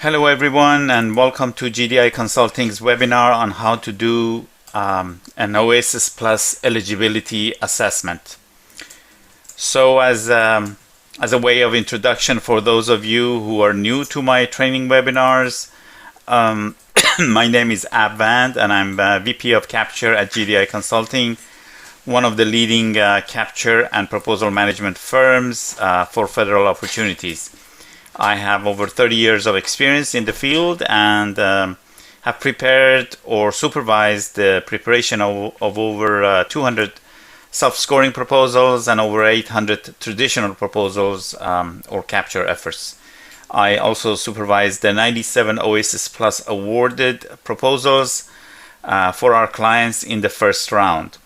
Hello everyone, and welcome to GDI Consulting's webinar on how to do an OASIS Plus eligibility assessment. So as a way of introduction for those of you who are new to my training webinars, my name is Ab Vand and I'm VP of Capture at GDI Consulting, one of the leading capture and proposal management firms for federal opportunities. I have over 30 years of experience in the field and have prepared or supervised the preparation of over 200 self-scoring proposals and over 800 traditional proposals or capture efforts. I also supervised the 97 OASIS Plus awarded proposals for our clients in the first round.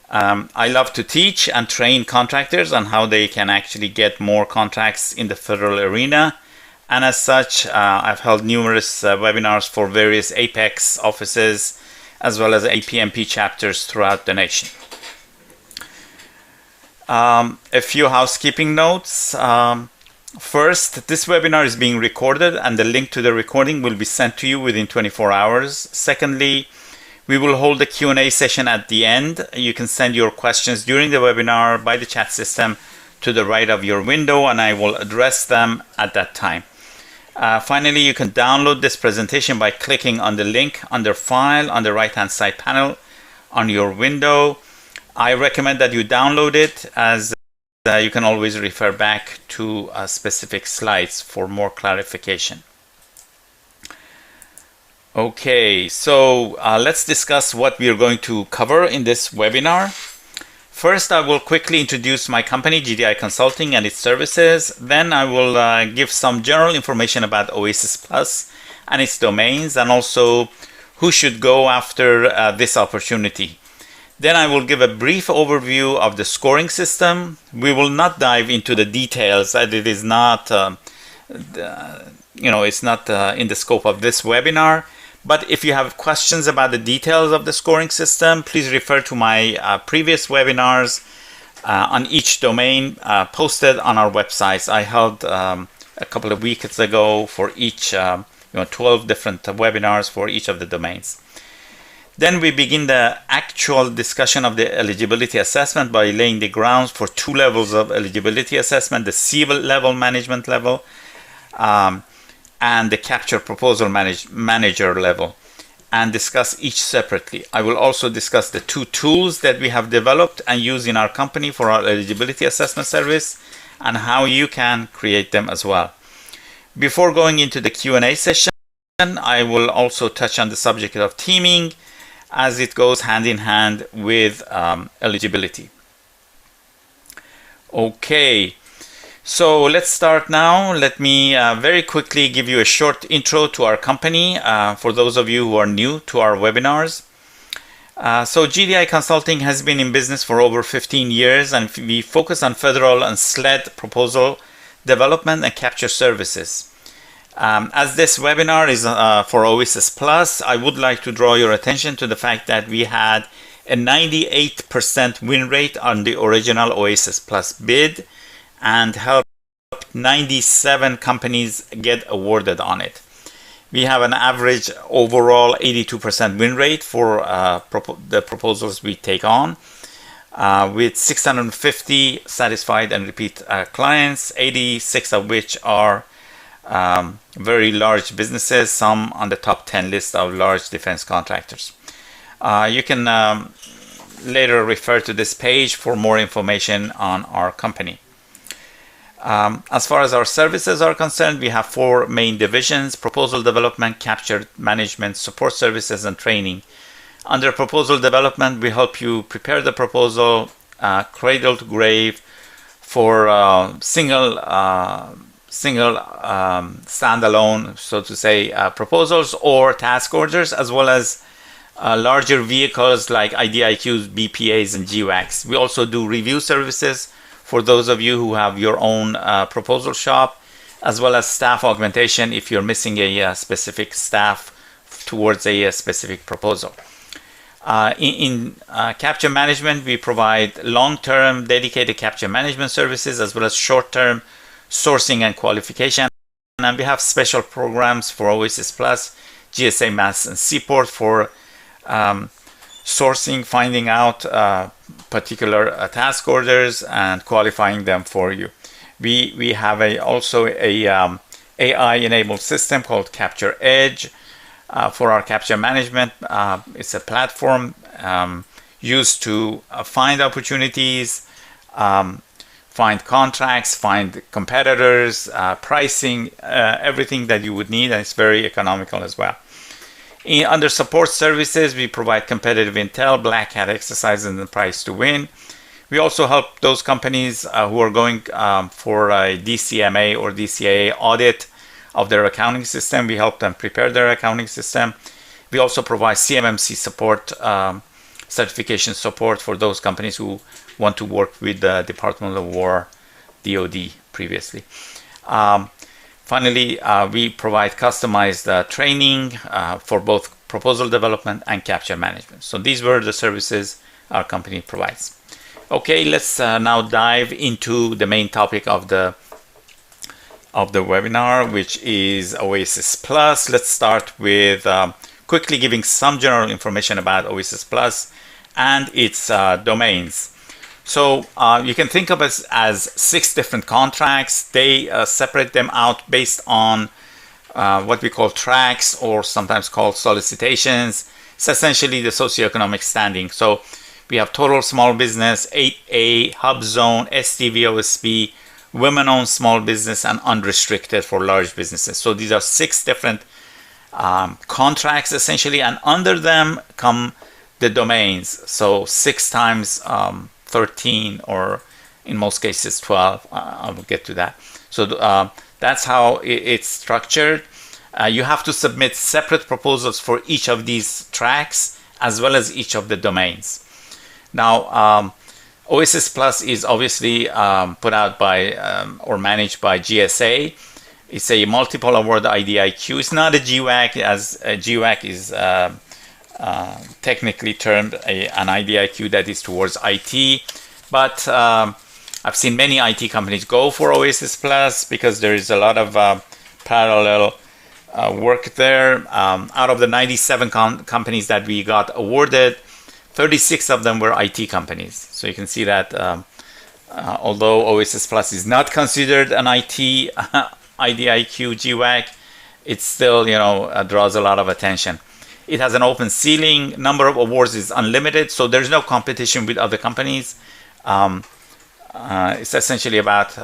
I love to teach and train contractors on how they can actually get more contracts in the federal arena. And as such, I've held numerous webinars for various Apex offices as well as APMP chapters throughout the nation. A few housekeeping notes. First, this webinar is being recorded and the link to the recording will be sent to you within 24 hours. Secondly, we will hold a Q&A session at the end. You can send your questions during the webinar by the chat system to the right of your window and I will address them at that time. Finally, you can download this presentation by clicking on the link under File on the right-hand side panel on your window. I recommend that you download it as you can always refer back to specific slides for more clarification. Okay, so let's discuss what we are going to cover in this webinar. First, I will quickly introduce my company, GDI Consulting, and its services. Then I will give some general information about OASIS Plus and its domains, and also who should go after this opportunity. Then I will give a brief overview of the scoring system. We will not dive into the details, as it is not, it's not in the scope of this webinar. But if you have questions about the details of the scoring system, please refer to my previous webinars on each domain posted on our websites. I held a couple of weeks ago for each, 12 different webinars for each of the domains. Then we begin the actual discussion of the eligibility assessment by laying the grounds for two levels of eligibility assessment, the C-level management level, and the capture proposal manager level, and discuss each separately. I will also discuss the two tools that we have developed and use in our company for our eligibility assessment service and how you can create them as well. Before going into the Q&A session, I will also touch on the subject of teaming as it goes hand in hand with eligibility. Okay. So let's start now. Let me very quickly give you a short intro to our company for those of you who are new to our webinars. So GDI Consulting has been in business for over 15 years and we focus on federal and SLED proposal development and capture services. As this webinar is for OASIS Plus, I would like to draw your attention to the fact that we had a 98% win rate on the original OASIS Plus bid and helped 97 companies get awarded on it. We have an average overall 82% win rate for the proposals we take on, with 650 satisfied and repeat clients, 86 of which are very large businesses, some on the top 10 list of large defense contractors. You can later refer to this page for more information on our company. As far as our services are concerned, we have four main divisions: proposal development, capture management, support services, and training. Under proposal development, we help you prepare the proposal cradle to grave for single standalone, so to say, proposals or task orders, as well as larger vehicles like IDIQs, BPAs, and GWACs. We also do review services for those of you who have your own proposal shop, as well as staff augmentation if you're missing a specific staff towards a specific proposal. In capture management, we provide long-term dedicated capture management services as well as short-term sourcing and qualification And we have special programs for OASIS Plus, GSA Mass and Seaport for sourcing, finding out particular task orders and qualifying them for you. We have also a AI-enabled system called Capture Edge for our capture management. It's a platform used to find opportunities, find contracts, find competitors, pricing, everything that you would need, and it's very economical as well. Under support services, we provide competitive intel, black hat exercises, and the price to win. We also help those companies who are going for a DCMA or DCAA audit of their accounting system. We help them prepare their accounting system. We also provide CMMC support, certification support for those companies who want to work with the Department of War, DoD previously. Finally, we provide customized training for both proposal development and capture management. So these were the services our company provides. Okay, let's now dive into the main topic of the webinar, which is OASIS Plus. Let's start with quickly giving some general information about OASIS Plus and its domains. So you can think of it as 6 different contracts. They separate them out based on what we call tracks, or sometimes called solicitations. It's essentially the socioeconomic standing. So we have total small business, 8A, hub zone, STV, OSB, women-owned small business, and unrestricted for large businesses. So these are 6 different contracts essentially, and under them come the domains. So 6 times 13, or in most cases 12. I will get to that. So that's how it's structured. You have to submit separate proposals for each of these tracks as well as each of the domains. Now, OASIS Plus is obviously put out by or managed by GSA. It's a multiple award IDIQ. It's not a GWAC, as a GWAC is technically termed an IDIQ that is towards IT. But I've seen many IT companies go for OASIS Plus because there is a lot of parallel work there. Out of the 97 companies that we got awarded, 36 of them were IT companies. So you can see that although OASIS Plus is not considered an IT IDIQ GWAC, it still draws a lot of attention. It has an open ceiling. Number of awards is unlimited, so there's no competition with other companies. It's essentially about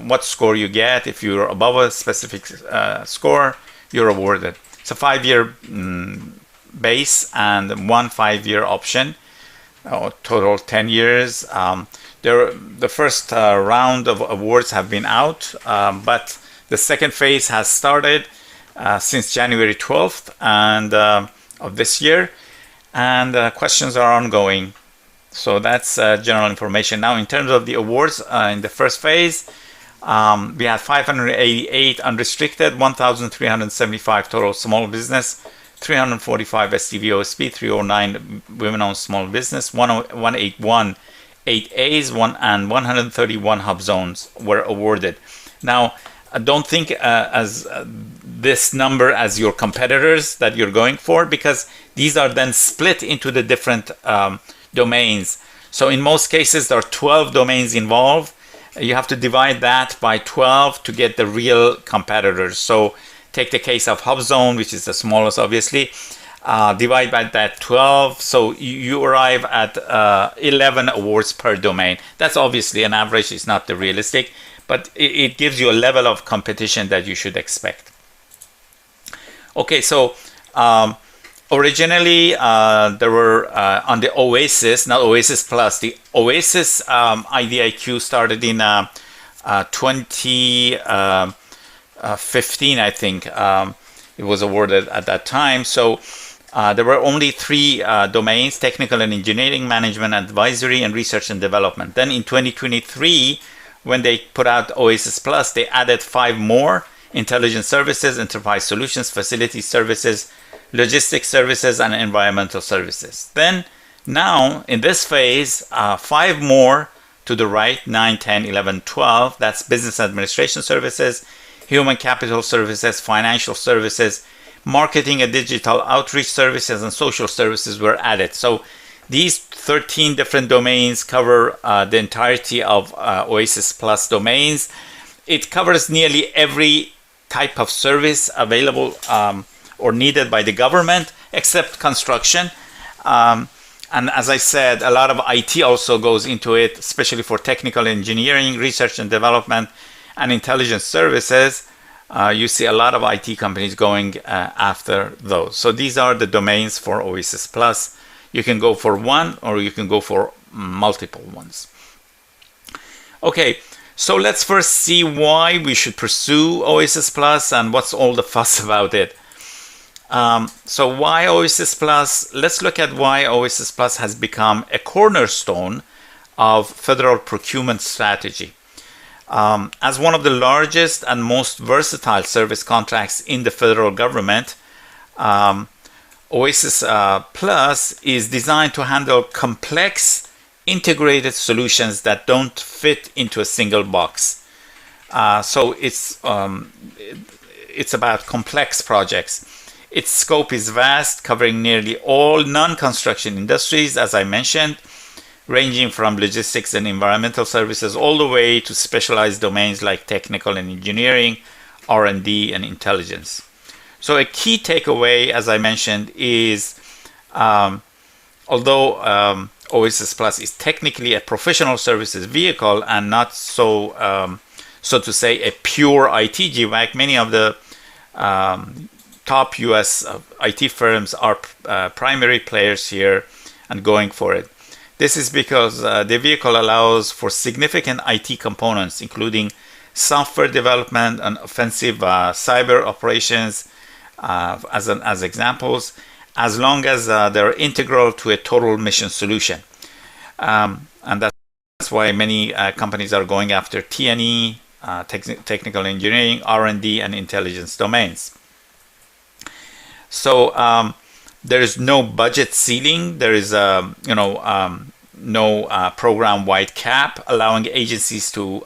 what score you get. If you're above a specific score, you're awarded. It's a 5-year base and 1 5-year option, total 10 years. The first round of awards have been out, but the second phase has started since January 12th and of this year, and questions are ongoing. So that's general information. Now, in terms of the awards, in the first phase, we had 588 unrestricted, 1,375 total small business, 345 STV OSB, 309 women-owned small business, 181 8As, and 131 hub zones were awarded. Now, don't think as this number as your competitors that you're going for, because these are then split into the different domains. So in most cases, there are 12 domains involved. You have to divide that by 12 to get the real competitors. So take the case of hub zone, which is the smallest, obviously. Divide by that 12, so you arrive at 11 awards per domain. That's obviously an average. It's not the realistic, but it gives you a level of competition that you should expect. Okay, so originally there were on the OASIS, not OASIS Plus, the OASIS IDIQ started in 2015, I think. It was awarded at that time. So there were only 3 domains: technical and engineering, management, advisory, and research and development. Then in 2023, when they put out OASIS Plus, they added 5 more: intelligence services, enterprise solutions, facility services, logistics services, and environmental services. Then now in this phase, 5 more to the right, 9, 10, 11, 12, that's business administration services, human capital services, financial services, marketing and digital outreach services, and social services were added. So these 13 different domains cover the entirety of OASIS Plus domains. It covers nearly every type of service available or needed by the government, except construction. And as I said, a lot of IT also goes into it, especially for technical engineering, research and development, and intelligence services. You see a lot of IT companies going after those. So these are the domains for OASIS Plus. You can go for one or you can go for multiple ones. Okay, so let's first see why we should pursue OASIS Plus and what's all the fuss about it. So why OASIS Plus? Let's look at why OASIS Plus has become a cornerstone of federal procurement strategy. As one of the largest and most versatile service contracts in the federal government, OASIS Plus is designed to handle complex integrated solutions that don't fit into a single box. So it's about complex projects. Its scope is vast, covering nearly all non-construction industries, as I mentioned, ranging from logistics and environmental services all the way to specialized domains like technical and engineering, R&D, and intelligence. So a key takeaway, as I mentioned, is although OASIS Plus is technically a professional services vehicle and not so to say a pure IT GWAC, many of the top US IT firms are primary players here and going for it. This is because the vehicle allows for significant IT components, including software development and offensive cyber operations as examples, as long as they're integral to a total mission solution. And that's why many companies are going after T&E, technical engineering, R&D, and intelligence domains. So there is no budget ceiling. There is no program-wide cap, allowing agencies to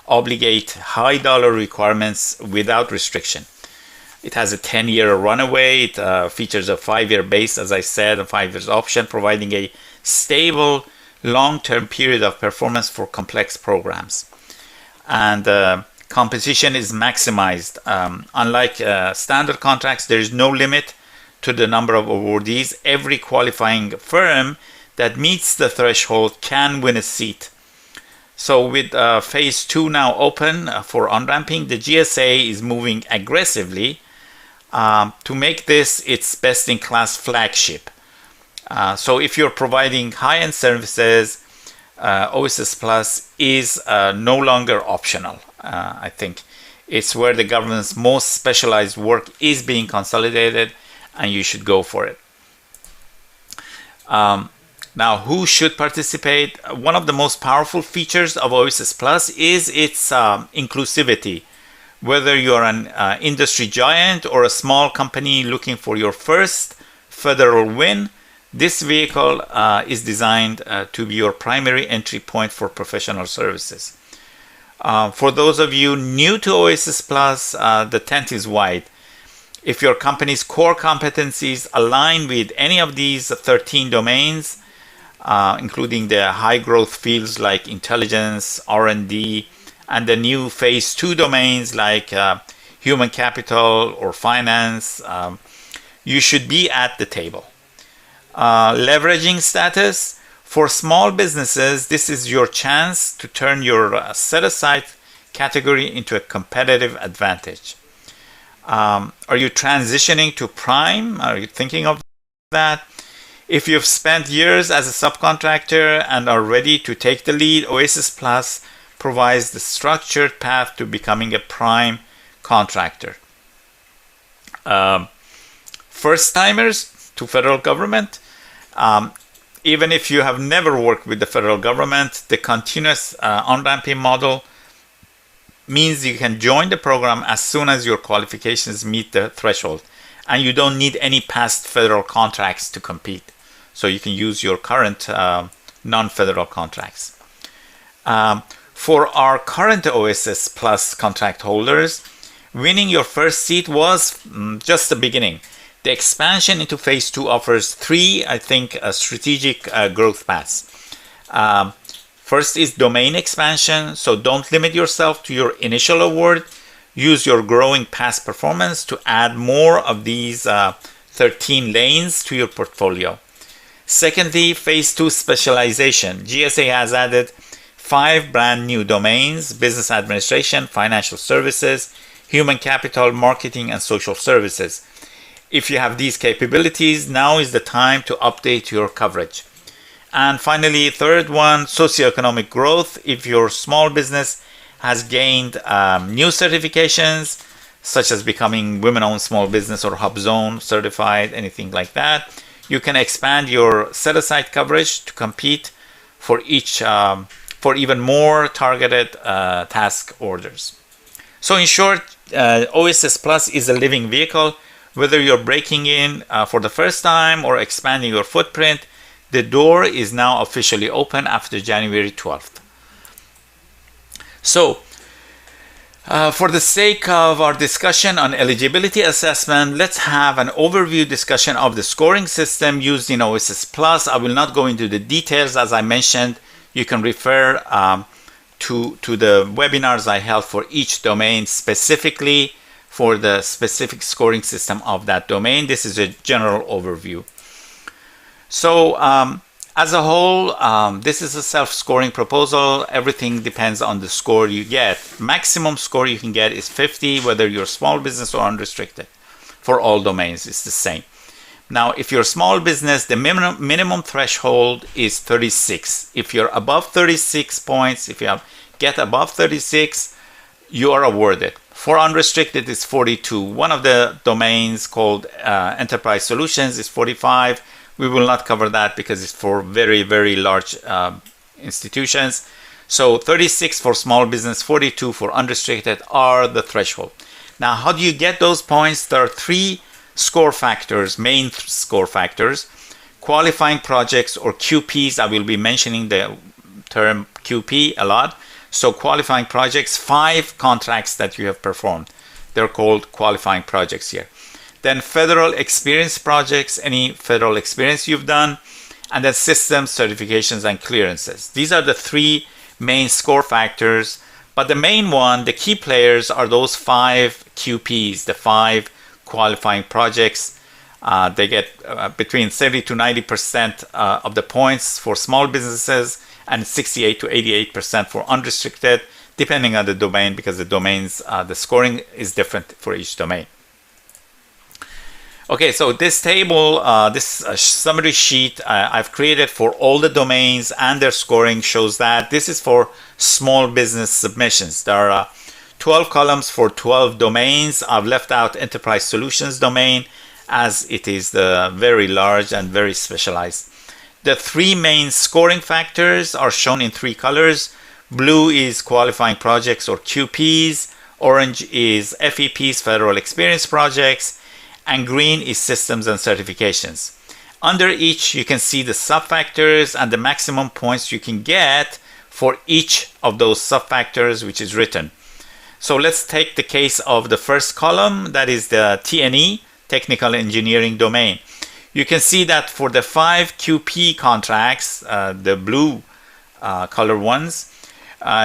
obligate high dollar requirements without restriction. It has a 10-year runaway. It features a 5-year base, as I said, a 5 years option, providing a stable long-term period of performance for complex programs. And competition is maximized. Unlike standard contracts, there is no limit to the number of awardees. Every qualifying firm that meets the threshold can win a seat. So with phase 2 now open for on-ramping, the GSA is moving aggressively to make this its best-in-class flagship. So if you're providing high-end services, OASIS Plus is no longer optional. I think it's where the government's most specialized work is being consolidated, and you should go for it. Now, who should participate? One of the most powerful features of OASIS Plus is its inclusivity. Whether you're an industry giant or a small company looking for your first federal win, this vehicle is designed to be your primary entry point for professional services. For those of you new to OASIS Plus, the tent is wide. If your company's core competencies align with any of these 13 domains, including the high growth fields like intelligence, R&D, and the new phase 2 domains like human capital or finance, you should be at the table. Leveraging status. For small businesses, this is your chance to turn your set-aside category into a competitive advantage. Are you transitioning to Prime? Are you thinking of that? If you've spent years as a subcontractor and are ready to take the lead, OASIS Plus provides the structured path to becoming a Prime contractor. First-timers to federal government. Even if you have never worked with the federal government, the continuous on-ramping model means you can join the program as soon as your qualifications meet the threshold, and you don't need any past federal contracts to compete. So you can use your current non-federal contracts. For our current OASIS Plus contract holders, Winning your first seat was just the beginning. The expansion into phase 2 offers 3, I think, strategic growth paths. First is domain expansion. So don't limit yourself to your initial award. Use your growing past performance to add more of these 13 lanes to your portfolio. Secondly, phase 2 specialization. GSA has added 5 brand new domains: business administration, financial services, human capital, marketing, and social services. If you have these capabilities, now is the time to update your coverage. And finally, third one, socioeconomic growth. If your small business has gained new certifications, such as becoming women-owned small business or HubZone certified, anything like that, you can expand your set-aside coverage to compete for for even more targeted task orders. So in short, OASIS Plus is a living vehicle. Whether you're breaking in for the first time or expanding your footprint, the door is now officially open after January 12th. So, for the sake of our discussion on eligibility assessment, let's have an overview discussion of the scoring system used in OASIS Plus. I will not go into the details. As I mentioned, you can refer to the webinars I held for each domain, specifically for the specific scoring system of that domain. This is a general overview. So as a whole, this is a self-scoring proposal. Everything depends on the score you get. Maximum score you can get is 50, whether you're small business or unrestricted. For all domains, it's the same. Now, if you're a small business, the minimum threshold is 36. If you're above 36 points, if you get above 36, you are awarded. For unrestricted, it's 42. One of the domains called Enterprise Solutions is 45. We will not cover that because it's for very, very large institutions. So 36 for small business, 42 for unrestricted are the threshold. Now, how do you get those points? There are 3 score factors, main score factors. Qualifying projects, or QPs. I will be mentioning the term QP a lot. So qualifying projects, 5 contracts that you have performed. They're called qualifying projects here. Then federal experience projects, any federal experience you've done. And then systems, certifications, and clearances. These are the 3 main score factors. But the main one, the key players, are those 5 QPs, the 5 qualifying projects. They get between 70 to 90% of the points for small businesses, and 68 to 88% for unrestricted, depending on the domain, because the domains, the scoring is different for each domain. Okay, so this table, this summary sheet I've created for all the domains and their scoring shows that this is for small business submissions. There are 12 columns for 12 domains. I've left out Enterprise Solutions domain as it is the very large and very specialized. The 3 main scoring factors are shown in 3 colors. Blue is qualifying projects, or QPs. Orange is FEPs, federal experience projects. And green is systems and certifications. Under each, you can see the sub-factors and the maximum points you can get for each of those sub-factors, which is written. So let's take the case of the first column, that is the TNE, technical engineering domain. You can see that for the 5 QP contracts, the blue color ones,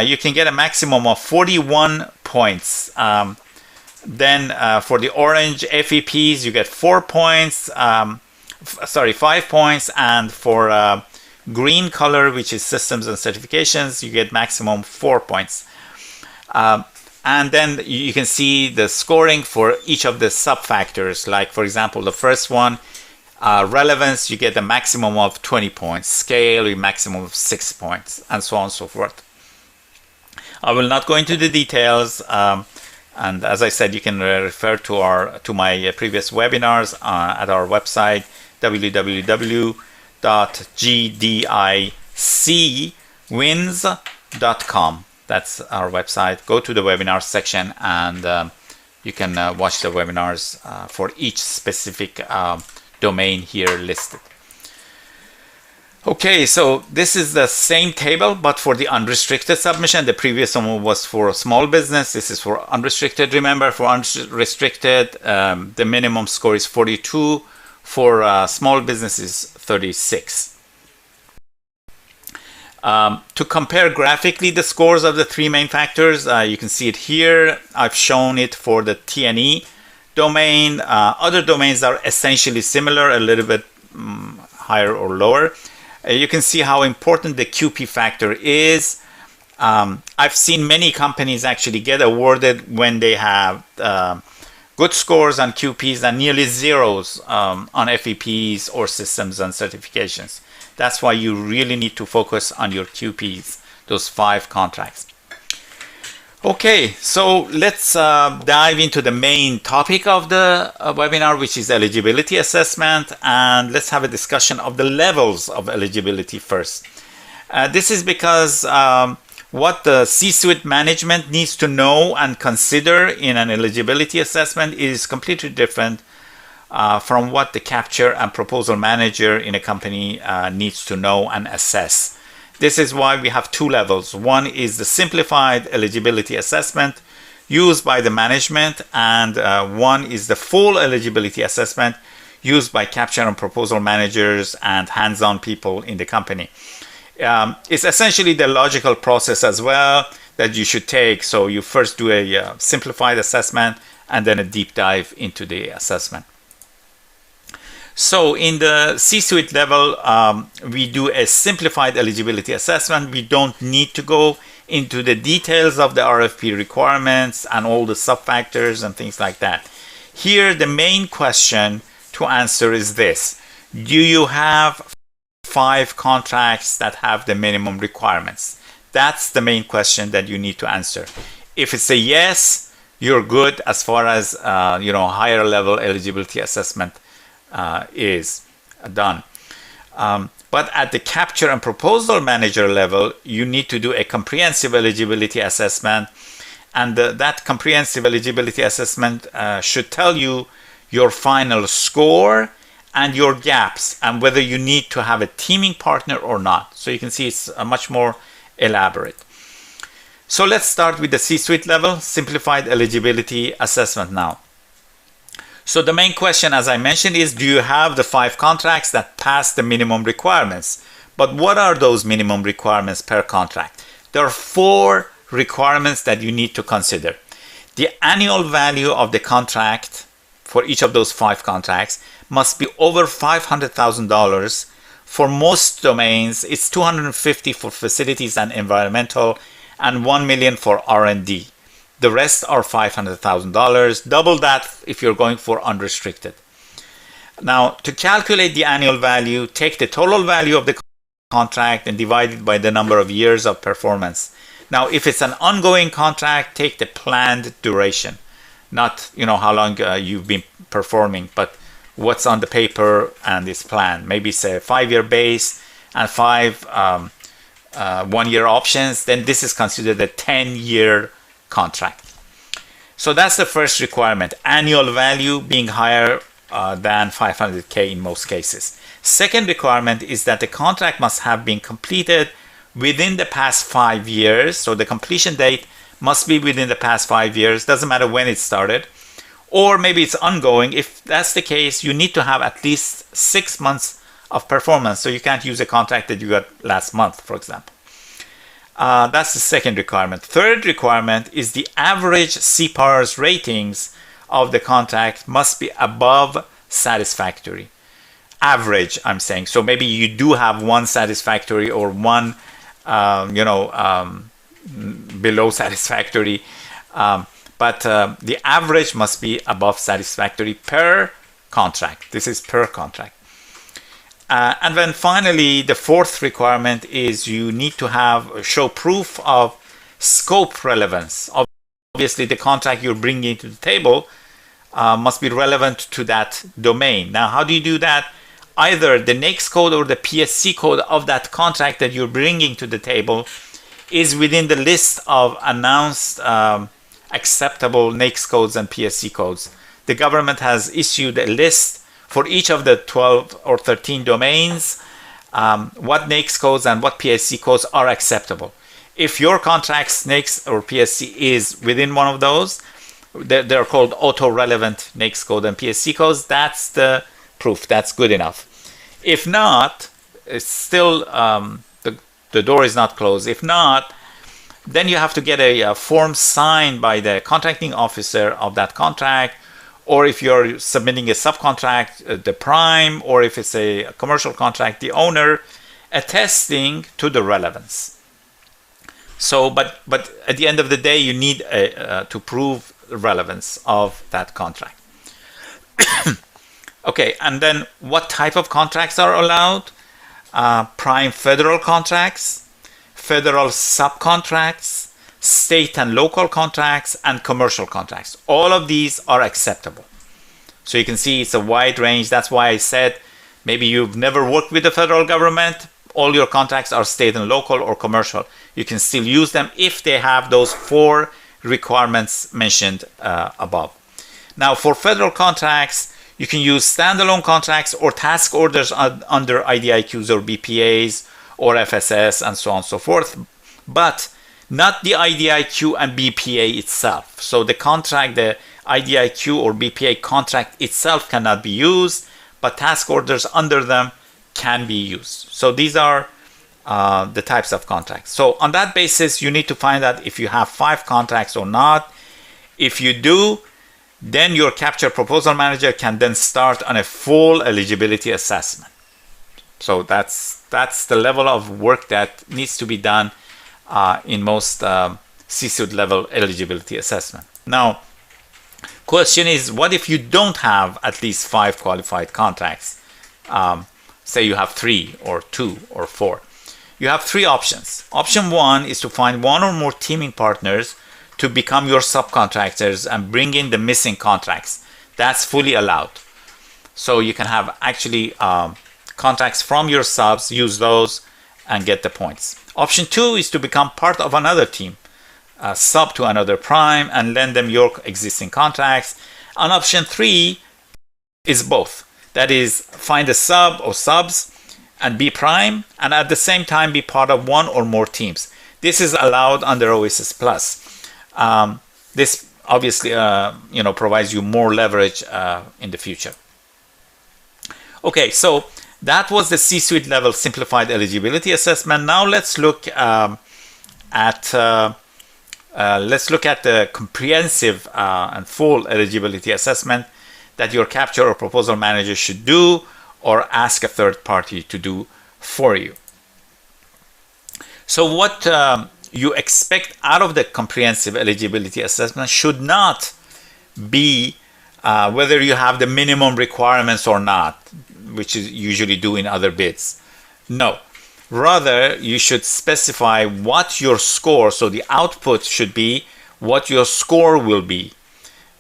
you can get a maximum of 41 points. Then for the orange FEPs, you get 4 points, 5 points, and for green color, which is systems and certifications, you get maximum 4 points. And then you can see the scoring for each of the sub-factors. Like, for example, the first one, relevance, you get a maximum of 20 points. Scale, a maximum of 6 points, and so on and so forth. I will not go into the details. And as I said, you can refer to my previous webinars at our website, www.gdicwins.com. That's our website. Go to the webinar section, and you can watch the webinars for each specific domain here listed. Okay, so this is the same table, but for the unrestricted submission. The previous one was for a small business. This is for unrestricted. Remember, for unrestricted, the minimum score is 42. For small business is 36. To compare graphically the scores of the three main factors, you can see it here. I've shown it for the T&E domain. Other domains are essentially similar, a little bit higher or lower. You can see how important the QP factor is. I've seen many companies actually get awarded when they have good scores on QPs and nearly zeros on FEPs or systems and certifications. That's why you really need to focus on your QPs, those 5 contracts. Okay, so let's dive into the main topic of the webinar, which is eligibility assessment, and let's have a discussion of the levels of eligibility first. This is because what the C-suite management needs to know and consider in an eligibility assessment is completely different from what the capture and proposal manager in a company needs to know and assess. This is why we have 2 levels. One is the simplified eligibility assessment used by the management, and one is the full eligibility assessment used by capture and proposal managers and hands-on people in the company. It's essentially the logical process as well that you should take. So you first do a simplified assessment and then a deep dive into the assessment. So in the C-suite level, we do a simplified eligibility assessment. We don't need to go into the details of the RFP requirements and all the sub-factors and things like that. Here, the main question to answer is this: do you have 5 contracts that have the minimum requirements? That's the main question that you need to answer. If it's a yes, you're good as far as higher level eligibility assessment is done. But at the capture and proposal manager level, you need to do a comprehensive eligibility assessment, and that comprehensive eligibility assessment should tell you your final score and your gaps and whether you need to have a teaming partner or not. So you can see it's much more elaborate. So let's start with the C-suite level simplified eligibility assessment now. So the main question, as I mentioned, is do you have the 5 contracts that pass the minimum requirements? But what are those minimum requirements per contract? There are 4 requirements that you need to consider. The annual value of the contract for each of those 5 contracts must be over $500,000. For most domains, it's $250,000 for facilities and environmental and $1 million for R&D. The rest are $500,000, double that if you're going for unrestricted. Now, to calculate the annual value, take the total value of the contract and divide it by the number of years of performance. Now, if it's an ongoing contract, take the planned duration, not how long you've been performing, but what's on the paper and is planned. Maybe it's a 5-year base and 5 one-year options. Then this is considered a 10-year contract. So that's the first requirement, annual value being higher than $500K in most cases. Second requirement is that the contract must have been completed within the past 5 years. So the completion date must be within the past 5 years, doesn't matter when it started, or maybe it's ongoing. If that's the case, you need to have at least 6 months of performance. So you can't use a contract that you got last month, for example. That's the second requirement. Third requirement is the average CPARS ratings of the contract must be above satisfactory. Average, I'm saying. So maybe you do have 1 satisfactory or 1, below satisfactory. But the average must be above satisfactory per contract. This is per contract. And then finally, the fourth requirement is you need to show proof of scope relevance. Obviously, the contract you're bringing to the table must be relevant to that domain. Now, how do you do that? Either the NAICS code or the PSC code of that contract that you're bringing to the table is within the list of announced acceptable NAICS codes and PSC codes. The government has issued a list for each of the 12 or 13 domains, what NAICS codes and what PSC codes are acceptable. If your contract's NAICS or PSC is within one of those, they're called auto-relevant NAICS code and PSC codes. That's the proof. That's good enough. If not, it's still the door is not closed. If not, then you have to get a form signed by the contracting officer of that contract, or if you're submitting a subcontract, the prime, or if it's a commercial contract, the owner, attesting to the relevance. So, but at the end of the day, you need to prove the relevance of that contract. Okay, and then what type of contracts are allowed? Prime federal contracts, federal subcontracts, state and local contracts, and commercial contracts. All of these are acceptable. So you can see it's a wide range. That's why I said maybe you've never worked with the federal government. All your contracts are state and local or commercial. You can still use them if they have those 4 requirements mentioned above. Now, for federal contracts, you can use standalone contracts or task orders under IDIQs or BPAs or FSS and so on and so forth, but not the IDIQ and BPA itself. So the contract, the IDIQ or BPA contract itself cannot be used, but task orders under them can be used. So these are the types of contracts. So on that basis, you need to find out if you have 5 contracts or not. If you do, then your capture proposal manager can then start on a full eligibility assessment. So that's the level of work that needs to be done in most C-suite level eligibility assessment. Now, question is, what if you don't have at least 5 qualified contracts? Say you have 3 or 2 or 4. You have 3 options. Option 1 is to find 1 or more teaming partners to become your subcontractors and bring in the missing contracts. That's fully allowed. So you can have actually contracts from your subs, use those and get the points. Option 2 is to become part of another team, sub to another prime, and lend them your existing contracts. And option 3 is both. That is, find a sub or subs and be prime, and at the same time be part of 1 or more teams. This is allowed under OASIS Plus. This obviously provides you more leverage in the future. Okay, so that was the C-suite level simplified eligibility assessment. Now let's look at the comprehensive and full eligibility assessment that your capture or proposal manager should do, or ask a third party to do for you. So what you expect out of the comprehensive eligibility assessment should not be whether you have the minimum requirements or not, which is usually do in other bids. No, rather you should specify what your score, so the output should be what your score will be.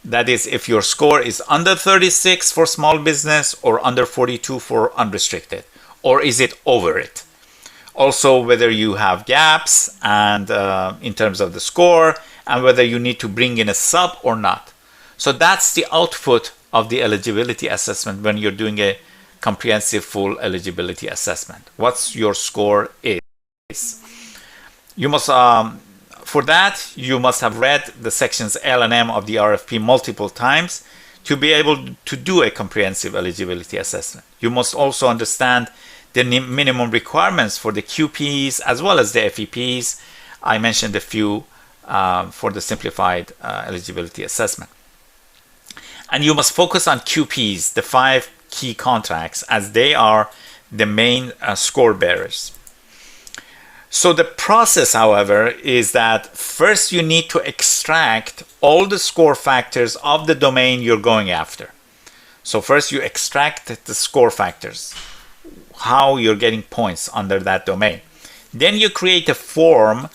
That is, if your score is under 36 for small business or under 42 for unrestricted, or is it over it? Also, whether you have gaps and in terms of the score, and whether you need to bring in a sub or not. So that's the output of the eligibility assessment when you're doing a comprehensive full eligibility assessment. What's your score is. You must, for that, you must have read the sections L and M of the RFP multiple times to be able to do a comprehensive eligibility assessment. You must also understand the minimum requirements for the QPs as well as the FEPs. I mentioned a few for the simplified eligibility assessment. And you must focus on QPs, the 5 key contracts, as they are the main score bearers. So the process, however, is that first you need to extract all the score factors of the domain you're going after. So first you extract the score factors, how you're getting points under that domain. Then you create a form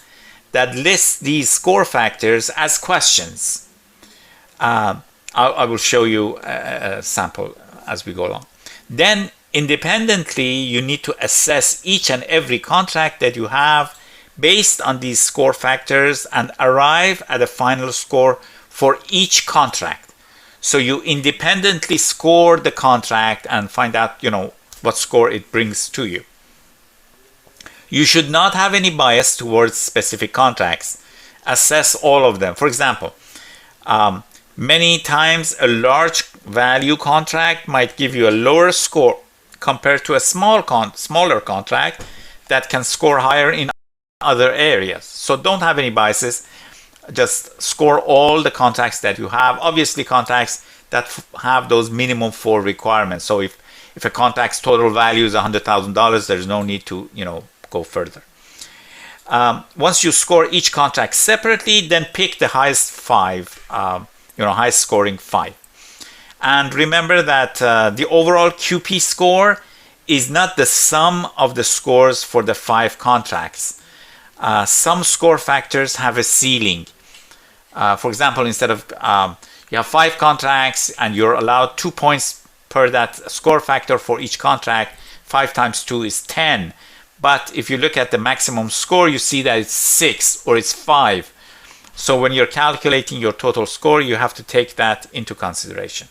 that lists these score factors as questions. I will show you a sample as we go along. Then independently, you need to assess each and every contract that you have based on these score factors and arrive at a final score for each contract. So you independently score the contract and find out, what score it brings to you. You should not have any bias towards specific contracts. Assess all of them. For example, many times a large value contract might give you a lower score compared to a smaller contract that can score higher in other areas. So don't have any biases. Just score all the contracts that you have. Obviously, contracts that have those minimum 4 requirements. So if a contract's total value is $100,000, there's no need to go further. Once you score each contract separately, then pick the highest 5, highest scoring 5. And remember that the overall QP score is not the sum of the scores for the 5 contracts. Some score factors have a ceiling. For example, instead of you have 5 contracts and you're allowed 2 points per that score factor for each contract, 5 times 2 is 10. But if you look at the maximum score, you see that it's 6 or it's 5. So when you're calculating your total score, you have to take that into consideration.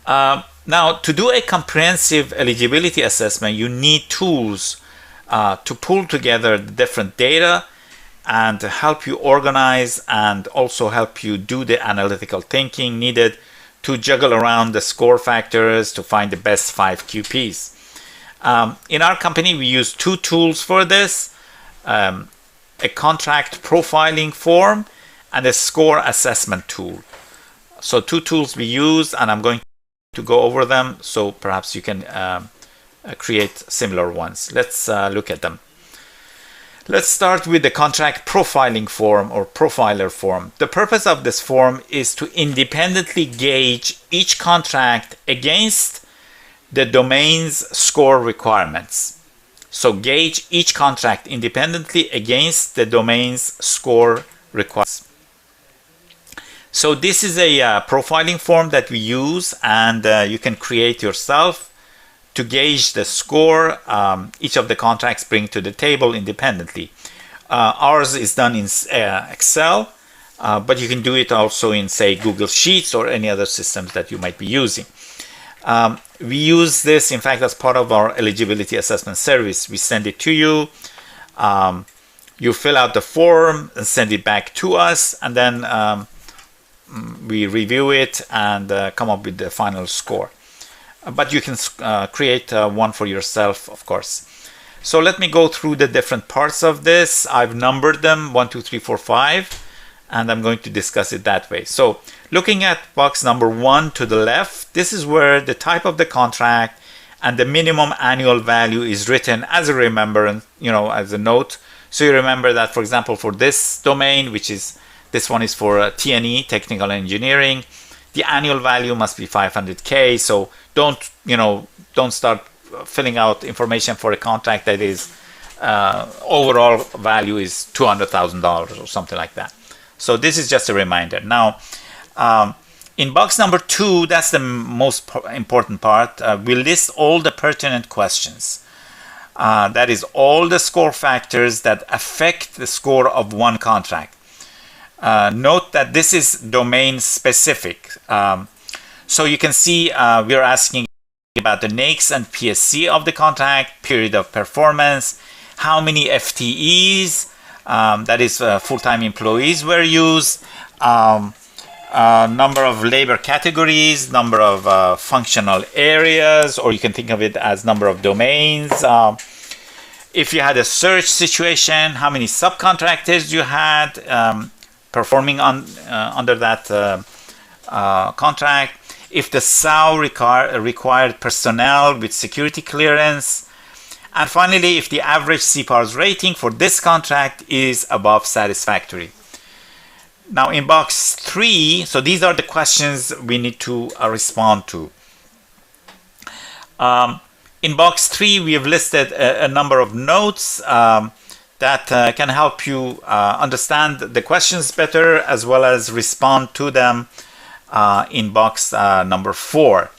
Now, to do a comprehensive eligibility assessment, you need tools to pull together the different data and to help you organize and also help you do the analytical thinking needed to juggle around the score factors to find the best 5 QPs. In our company, we use 2 tools for this, a contract profiling form and a score assessment tool. So 2 tools we use, and I'm going to go over them, so perhaps you can create similar ones. Let's look at them. Let's start with the contract profiling form or profiler form. The purpose of this form is to independently gauge each contract against the domain's score requirements. So gauge each contract independently against the domain's score requirements. So this is a profiling form that we use, and you can create yourself to gauge the score each of the contracts bring to the table independently. Ours is done in Excel, but you can do it also in, say, Google Sheets or any other systems that you might be using. We use this, in fact, as part of our eligibility assessment service. We send it to you. You fill out the form and send it back to us, and then we review it and come up with the final score. But you can create one for yourself, of course. So let me go through the different parts of this. I've numbered them 1, 2, 3, 4, 5, and I'm going to discuss it that way. So looking at box number 1 to the left, this is where the type of the contract and the minimum annual value is written as a remembrance, as a note. So you remember that, for example, for this domain, this one is for T&E, technical engineering, the annual value must be 500K. So don't start filling out information for a contract that is overall value is $200,000 or something like that. So this is just a reminder. Now, in box number 2, that's the most important part. We list all the pertinent questions. That is all the score factors that affect the score of one contract. Note that this is domain specific. So you can see we're asking about the NAICS and PSC of the contract, period of performance, how many FTEs, that is full-time employees were used, number of labor categories, number of functional areas, or you can think of it as number of domains. If you had a surge situation, how many subcontractors you had performing under that contract. If the SAO required personnel with security clearance. And finally, if the average CPARS rating for this contract is above satisfactory. Now in box 3, so these are the questions we need to respond to. In box 3, we have listed a number of notes that can help you understand the questions better as well as respond to them in box number 4.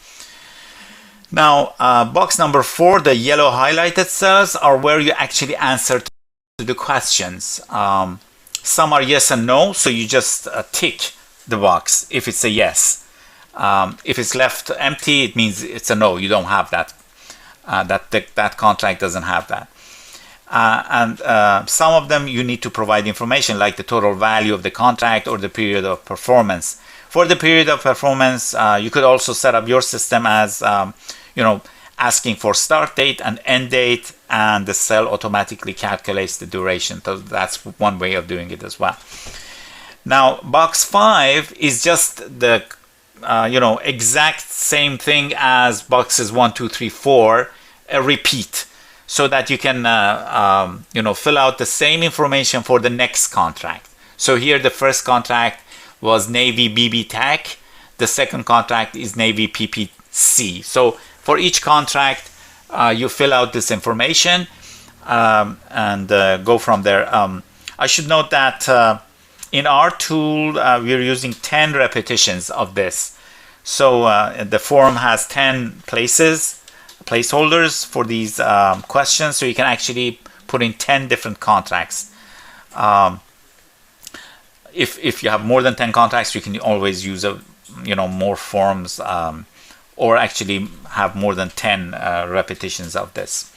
Now, box number 4, the yellow highlighted cells are where you actually answer to the questions. Some are yes and no, so you just tick the box if it's a yes. If it's left empty, it means it's a no. You don't have that. That contract doesn't have that. and some of them you need to provide information like the total value of the contract or the period of performance. For the period of performance, you could also set up your system as asking for start date and end date, and the cell automatically calculates the duration. So that's one way of doing it as well. Now, box 5 is just the exact same thing as boxes 1, 2, 3, 4, a repeat, so that you can fill out the same information for the next contract. So here the first contract was Navy BB TAC, the second contract is Navy PPC. So for each contract you fill out this information and go from there. I should note that in our tool we're using 10 repetitions of this. So the form has 10 placeholders for these questions, so you can actually put in 10 different contracts. If you have more than 10 contracts, you can always use more forms, or actually have more than 10 repetitions of this.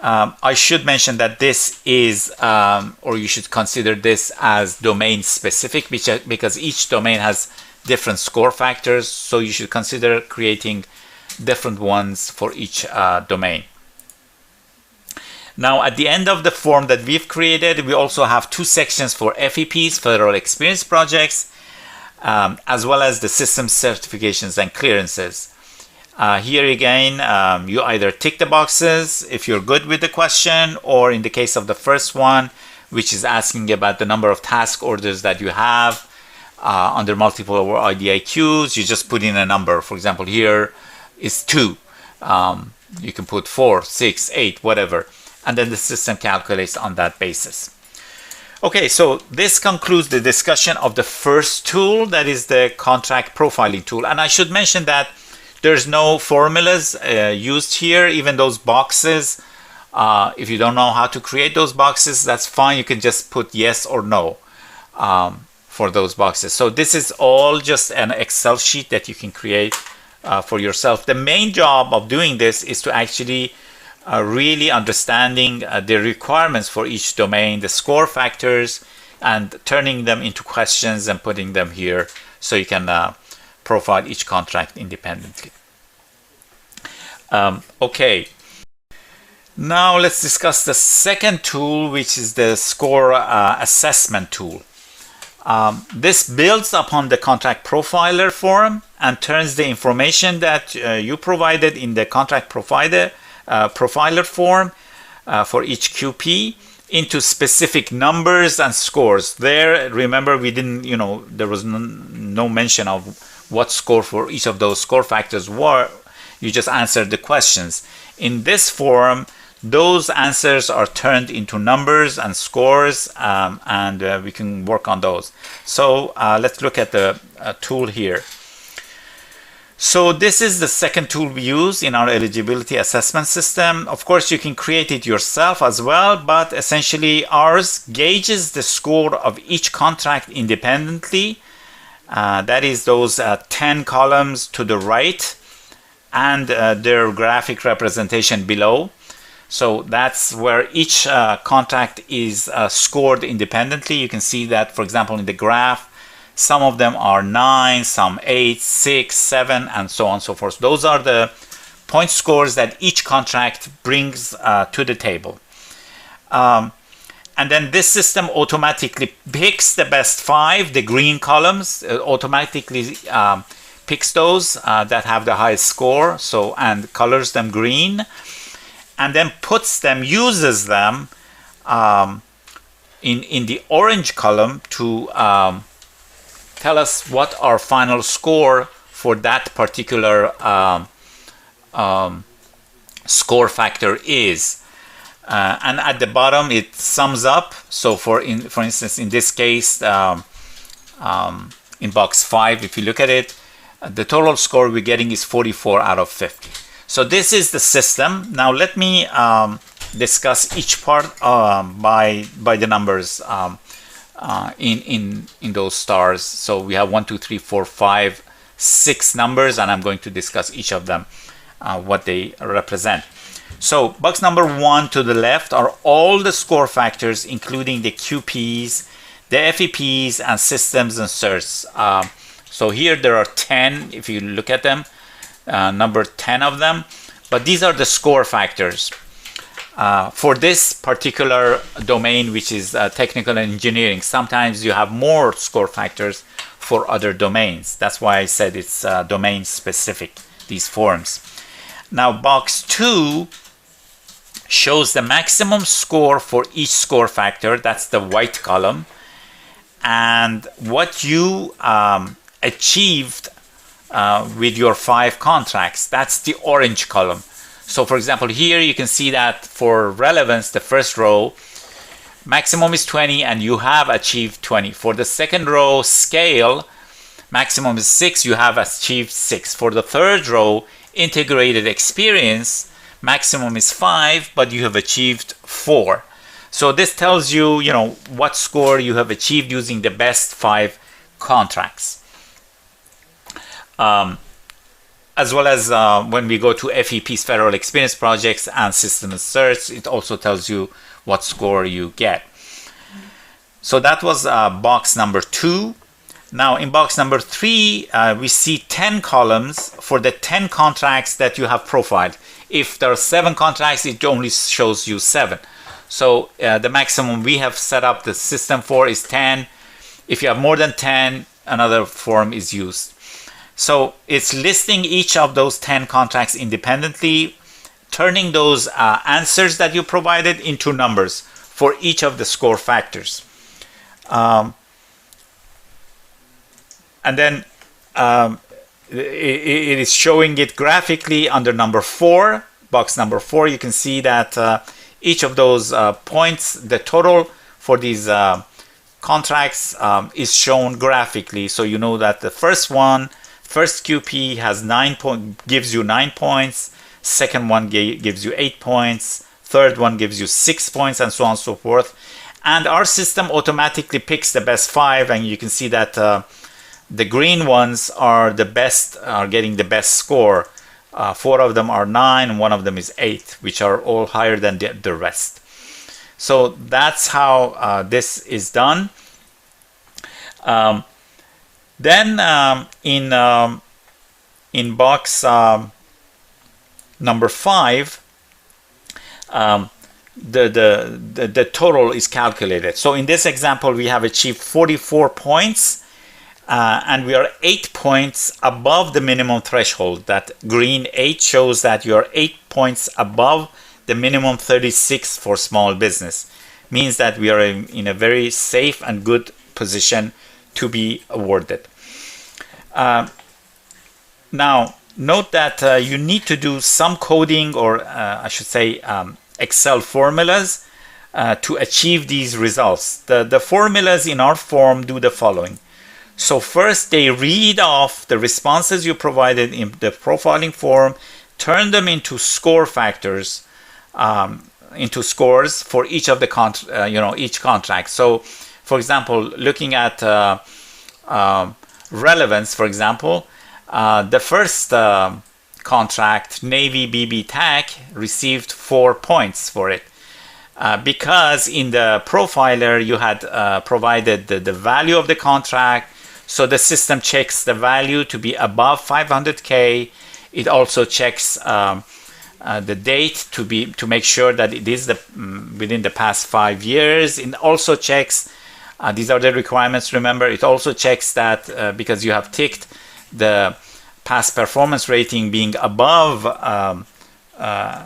I should mention that this is, or you should consider this as domain specific, because each domain has different score factors, so you should consider creating different ones for each domain. Now, at the end of the form that we've created, we also have 2 sections for FEPs, Federal Experience Projects, as well as the system certifications and clearances. Here again, you either tick the boxes if you're good with the question, or in the case of the first one, which is asking about the number of task orders that you have under multiple IDIQs, you just put in a number. For example, here is 2. You can put 4, 6, 8, whatever, and then the system calculates on that basis. Okay, so this concludes the discussion of the first tool, that is the contract profiling tool. And I should mention that there's no formulas used here, even those boxes. If you don't know how to create those boxes, that's fine. You can just put yes or no for those boxes. So this is all just an Excel sheet that you can create for yourself. The main job of doing this is to actually really understanding the requirements for each domain, the score factors, and turning them into questions and putting them here so you can profile each contract independently. Okay, now let's discuss the second tool, which is the score assessment tool. This builds upon the contract profiler form and turns the information that you provided in the contract profiler form for each QP into specific numbers and scores. There, remember, we didn't, there was no mention of what score for each of those score factors were. You just answered the questions. In this form, those answers are turned into numbers and scores, and we can work on those. So let's look at the tool here. So this is the second tool we use in our eligibility assessment system. Of course, you can create it yourself as well, but essentially ours gauges the score of each contract independently. That is those 10 columns to the right and their graphic representation below. So that's where each contract is scored independently. You can see that, for example, in the graph, some of them are 9, some 8, 6, 7, and so on and so forth. Those are the point scores that each contract brings to the table. And then this system automatically picks the best 5, the green columns, automatically picks those that have the highest score, and colors them green, and then uses them in the orange column to tell us what our final score for that particular score factor is. And at the bottom it sums up. So for instance, in this case, in box 5, if you look at it, the total score we're getting is 44 out of 50. So this is the system. Now let me discuss each part by the numbers in those stars. So we have 1, 2, 3, 4, 5, 6 numbers, and I'm going to discuss each of them, what they represent. So box number 1 to the left are all the score factors, including the QPs, the FEPs, and systems and certs. So here there are 10, if you look at them, number 10 of them, but these are the score factors. For this particular domain, which is technical engineering, sometimes you have more score factors for other domains. That's why I said it's domain specific, these forms. Now box 2 shows the maximum score for each score factor. That's the white column. And what you achieved with your 5 contracts, that's the orange column. So for example, here you can see that for relevance, the first row, maximum is 20 and you have achieved 20. For the second row, scale, maximum is 6, you have achieved 6. For the third row, integrated experience, maximum is 5, but you have achieved 4. So this tells you, what score you have achieved using the best 5 contracts. As well as when we go to FEPs, Federal Experience Projects, and System Certs, it also tells you what score you get. So that was box number 2. Now in box number 3, we see 10 columns for the 10 contracts that you have profiled. If there are 7 contracts, it only shows you 7. So the maximum we have set up the system for is 10. If you have more than 10, another form is used. So it's listing each of those 10 contracts independently, turning those answers that you provided into numbers for each of the score factors. And then it is showing it graphically under number 4, box number 4. You can see that each of those points, the total for these contracts is shown graphically. So you know that the first QP has gives you 9 points, second one gives you 8 points, third one gives you 6 points, and so on and so forth. And our system automatically picks the best 5, and you can see that the green ones are getting the best score. 4 of them are 9, and 1 of them is 8, which are all higher than the rest. So that's how this is done. Then in box number 5, the total is calculated. So in this example, we have achieved 44 points, and we are 8 points above the minimum threshold. That green 8 shows that you are 8 points above the minimum 36 for small business. Means that we are in a very safe and good position to be awarded. Now, note that you need to do some coding, or I should say Excel formulas to achieve these results. The formulas in our form do the following. So first, they read off the responses you provided in the profiling form, turn them into score factors, into scores for each of the each contract. So, for example, looking at relevance, for example, the first contract, Navy BB TAC, received 4 points for it because in the profiler you had provided the value of the contract. So the system checks the value to be above 500K. It also checks the date to make sure that it is within the past 5 years. It also checks, these are the requirements, remember, it also checks that because you have ticked the past performance rating being above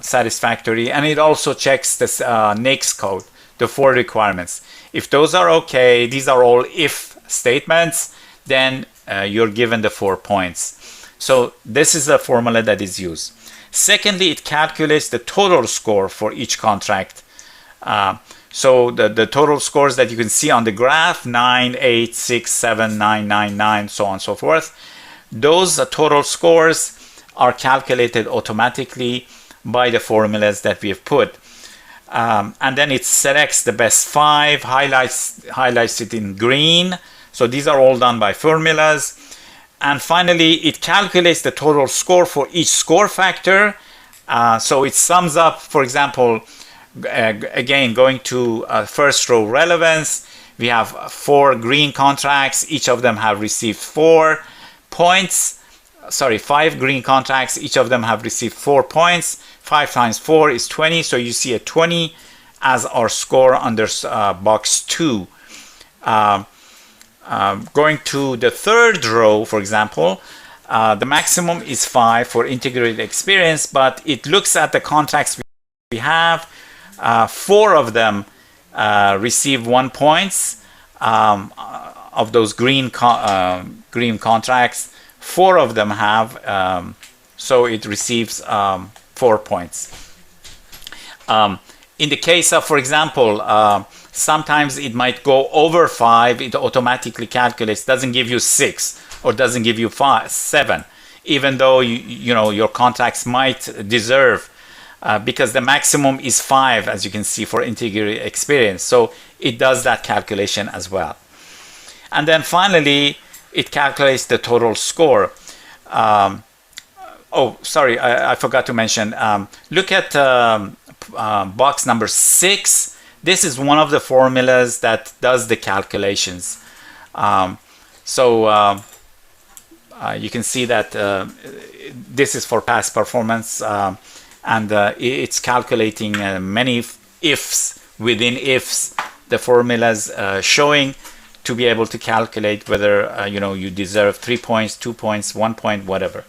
satisfactory, and it also checks this NAICS code, the 4 requirements. If those are okay, these are all if statements, then you're given the 4 points. So this is the formula that is used. Secondly, it calculates the total score for each contract. So the total scores that you can see on the graph, 9, 8, 6, 7, 9, 9, 9, so on and so forth. Those total scores are calculated automatically by the formulas that we have put. And then it selects the best 5, highlights it in green. So these are all done by formulas. And finally, it calculates the total score for each score factor So it sums up, for example, again, going to first row relevance, we have 4 green contracts. Each of them have received 4 points. Sorry, 5 green contracts. Each of them have received 4 points. 5 times 4 is 20. So you see a 20 as our score under box 2. Going to the third row, for example, the maximum is 5 for integrated experience, but it looks at the contracts we have. 4 of them receive 1 points of those green contracts. 4 of them have, so it receives 4 points. In the case of, for example, sometimes it might go over 5, it automatically calculates, doesn't give you 6 or doesn't give you 7, even though you know your contracts might deserve, because the maximum is 5, as you can see, for integrated experience. So it does that calculation as well. And then finally, it calculates the total score. Oh, sorry, I forgot to mention. Look at box number 6. This is one of the formulas that does the calculations. You can see that this is for past performance, and it's calculating many ifs within ifs, the formulas showing to be able to calculate whether you deserve 3 points, 2 points, 1 point, whatever.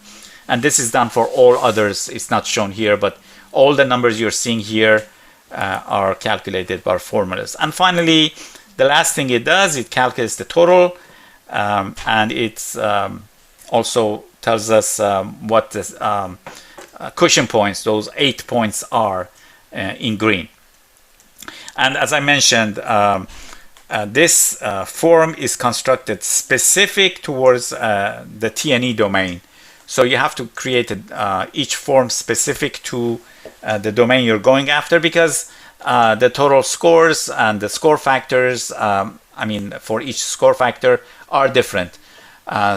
And this is done for all others. It's not shown here, but all the numbers you're seeing here are calculated by formulas. And finally, the last thing it does, it calculates the total, and it's also tells us what the cushion points, those 8 points, are in green. And as I mentioned, this form is constructed specific towards the T&E domain. So you have to create each form specific to the domain you're going after, because the total scores and the score factors, for each score factor, are different.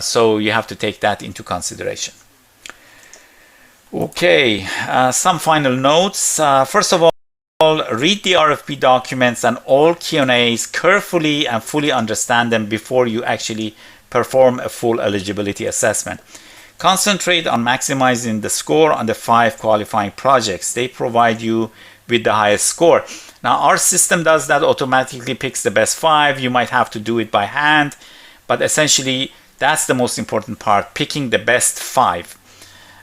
So you have to take that into consideration. Okay, some final notes. First of all, read the RFP documents and all Q&As carefully and fully understand them before you actually perform a full eligibility assessment. Concentrate on maximizing the score on the 5 qualifying projects. They provide you with the highest score. Now, our system does that, automatically picks the best 5. You might have to do it by hand, but essentially that's the most important part, picking the best 5.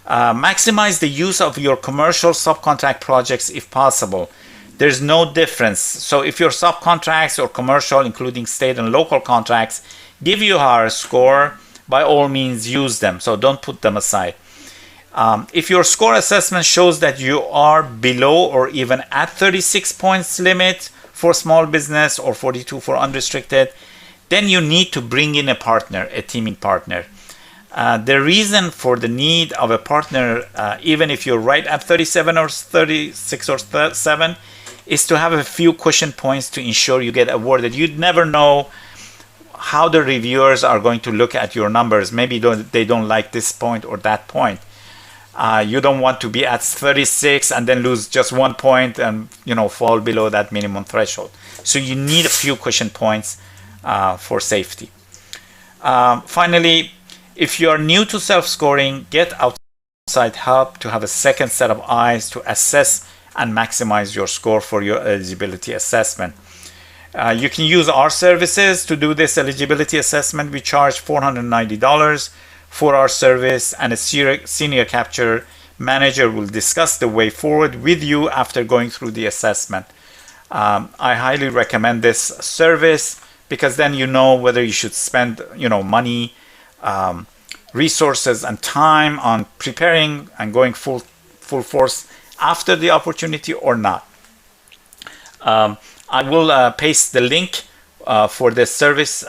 Maximize the use of your commercial subcontract projects if possible. There's no difference. So if your subcontracts or commercial, including state and local contracts, give you a higher score, by all means use them. So don't put them aside. If your score assessment shows that you are below or even at 36 points limit for small business or 42 for unrestricted, then you need to bring in a partner, a teaming partner. The reason for the need of a partner, even if you're right at 37 or 36 or 7, is to have a few cushion points to ensure you get awarded. You'd never know how the reviewers are going to look at your numbers. Maybe they don't like this point or that point. You don't want to be at 36 and then lose just 1 point and fall below that minimum threshold. So you need a few cushion points for safety. Finally, if you are new to self-scoring, get outside help to have a second set of eyes to assess and maximize your score for your eligibility assessment. You can use our services to do this eligibility assessment. We charge $490 for our service, and a senior capture manager will discuss the way forward with you after going through the assessment. I highly recommend this service, because then you know whether you should spend money, resources and time on preparing and going full force after the opportunity or not. I will paste the link for this service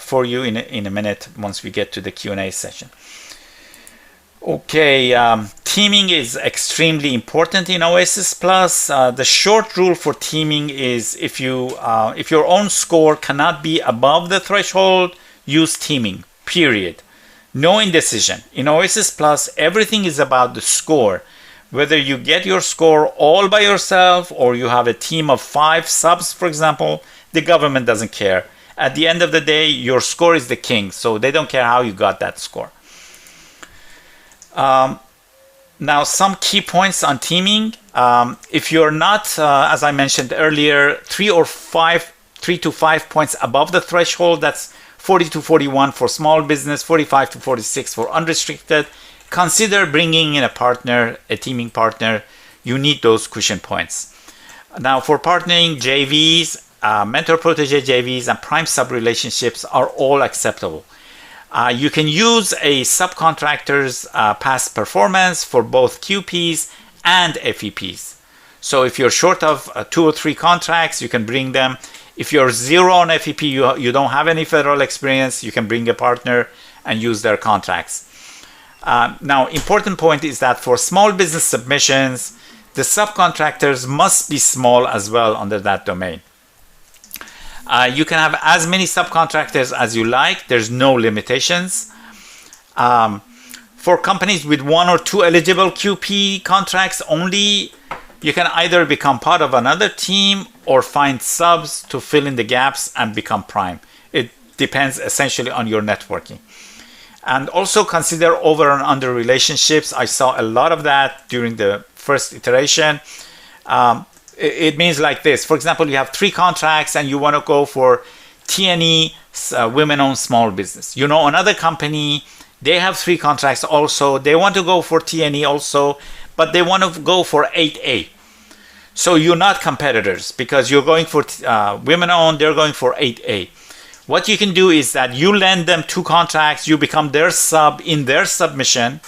for you in a minute once we get to the Q&A session. Okay, teaming is extremely important in OASIS Plus. The short rule for teaming is if your own score cannot be above the threshold, use teaming, period. No indecision. In OASIS Plus, everything is about the score. Whether you get your score all by yourself or you have a team of 5 subs, for example, the government doesn't care. At the end of the day, your score is the king, so they don't care how you got that score. Now, some key points on teaming. If you're not, as I mentioned earlier, 3 to 5 points above the threshold, that's 40 to 41 for small business, 45 to 46 for unrestricted, consider bringing in a partner, a teaming partner. You need those cushion points. Now, for partnering, JVs, mentor-protege JVs, and prime-sub relationships are all acceptable. You can use a subcontractor's past performance for both QPs and FEPs. So if you're short of 2 or 3 contracts, you can bring them. If you're 0 on FEP, you don't have any federal experience, you can bring a partner and use their contracts. Now, important point is that for small business submissions, the subcontractors must be small as well under that domain. You can have as many subcontractors as you like. There's no limitations. For companies with 1 or 2 eligible QP contracts only, you can either become part of another team or find subs to fill in the gaps and become prime. It depends essentially on your networking. And also consider over and under relationships. I saw a lot of that during the first iteration. It means like this. For example, you have 3 contracts and you want to go for T&E, women-owned small business. You know, another company, they have 3 contracts also. They want to go for T&E also, but they want to go for 8A. So you're not competitors because you're going for women-owned, they're going for 8A. What you can do is that you lend them 2 contracts, you become their sub in their submission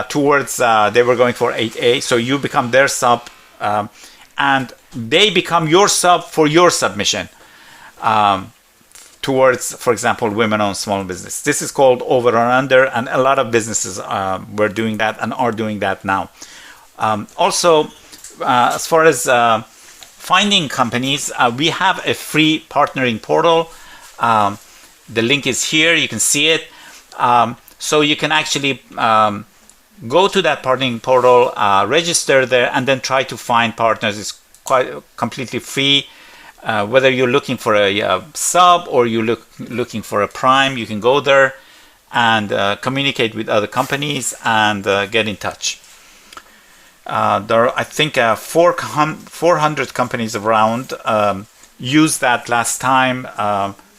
towards, they were going for 8A, so you become their sub and they become your sub for your submission towards, for example, women-owned small business. This is called over and under, and a lot of businesses were doing that and are doing that now. Also, as far as finding companies, we have a free partnering portal. The link is here, you can see it. So you can actually go to that partnering portal, register there, and then try to find partners. It's quite completely free. Whether you're looking for a sub or you're looking for a prime, you can go there and communicate with other companies and get in touch. There are, I think, 400 companies around used that last time